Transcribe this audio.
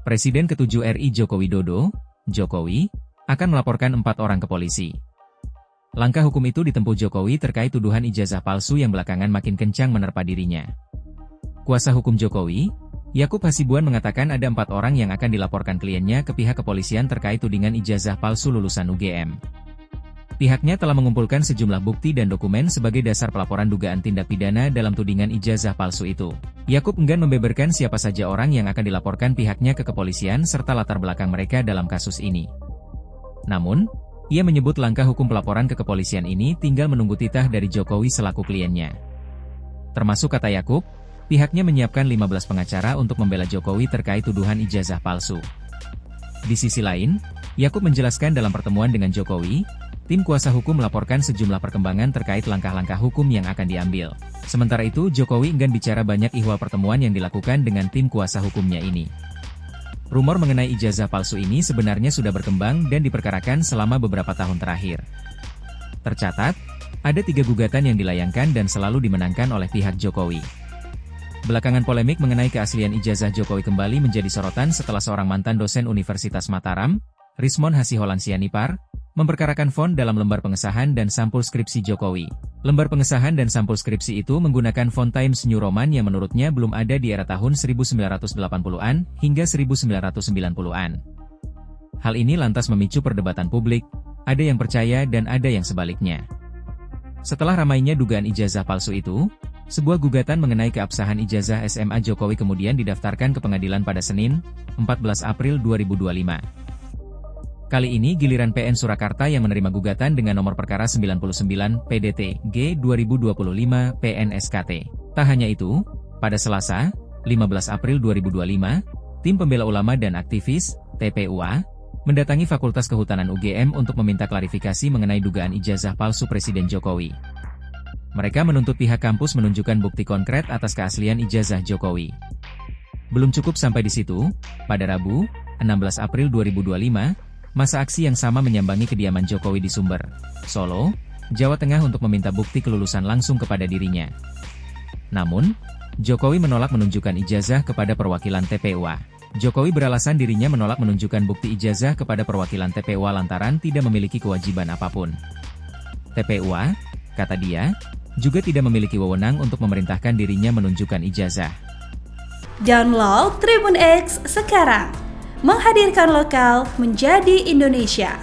Presiden ke-7 RI Joko Widodo, Jokowi, akan melaporkan 4 orang ke polisi. Langkah hukum itu ditempuh Jokowi terkait tuduhan ijazah palsu yang belakangan makin kencang menerpa dirinya. Kuasa hukum Jokowi, Yakub Hasibuan mengatakan ada 4 orang yang akan dilaporkan kliennya ke pihak kepolisian terkait tudingan ijazah palsu lulusan UGM. Pihaknya telah mengumpulkan sejumlah bukti dan dokumen sebagai dasar pelaporan dugaan tindak pidana dalam tudingan ijazah palsu itu. Yakub enggan membeberkan siapa saja orang yang akan dilaporkan pihaknya ke kepolisian serta latar belakang mereka dalam kasus ini. Namun, ia menyebut langkah hukum pelaporan ke kepolisian ini tinggal menunggu titah dari Jokowi selaku kliennya. Termasuk kata Yakub, pihaknya menyiapkan 15 pengacara untuk membela Jokowi terkait tuduhan ijazah palsu. Di sisi lain, Yakub menjelaskan dalam pertemuan dengan Jokowi, tim kuasa hukum melaporkan sejumlah perkembangan terkait langkah-langkah hukum yang akan diambil. Sementara itu, Jokowi enggan bicara banyak ihwal pertemuan yang dilakukan dengan tim kuasa hukumnya ini. Rumor mengenai ijazah palsu ini sebenarnya sudah berkembang dan diperkarakan selama beberapa tahun terakhir. Tercatat, ada 3 gugatan yang dilayangkan dan selalu dimenangkan oleh pihak Jokowi. Belakangan polemik mengenai keaslian ijazah Jokowi kembali menjadi sorotan setelah seorang mantan dosen Universitas Mataram, Rismon Hasiholan Sianipar, memperkarakan font dalam lembar pengesahan dan sampul skripsi Jokowi. Lembar pengesahan dan sampul skripsi itu menggunakan font Times New Roman yang menurutnya belum ada di era tahun 1980-an hingga 1990-an. Hal ini lantas memicu perdebatan publik, ada yang percaya dan ada yang sebaliknya. Setelah ramainya dugaan ijazah palsu itu, sebuah gugatan mengenai keabsahan ijazah SMA Jokowi kemudian didaftarkan ke pengadilan pada Senin, 14 April 2025. Kali ini giliran PN Surakarta yang menerima gugatan dengan nomor perkara 99 PDT G 2025 PN SKT. Tak hanya itu, pada Selasa, 15 April 2025, tim pembela ulama dan aktivis, TPUA, mendatangi Fakultas Kehutanan UGM untuk meminta klarifikasi mengenai dugaan ijazah palsu Presiden Jokowi. Mereka menuntut pihak kampus menunjukkan bukti konkret atas keaslian ijazah Jokowi. Belum cukup sampai di situ, pada Rabu, 16 April 2025, masa aksi yang sama menyambangi kediaman Jokowi di Sumber, Solo, Jawa Tengah untuk meminta bukti kelulusan langsung kepada dirinya. Namun, Jokowi menolak menunjukkan ijazah kepada perwakilan TPUA. Jokowi beralasan dirinya menolak menunjukkan bukti ijazah kepada perwakilan TPUA lantaran tidak memiliki kewajiban apapun. TPUA, kata dia, juga tidak memiliki wewenang untuk memerintahkan dirinya menunjukkan ijazah. Download Tribun X sekarang. Menghadirkan lokal menjadi Indonesia.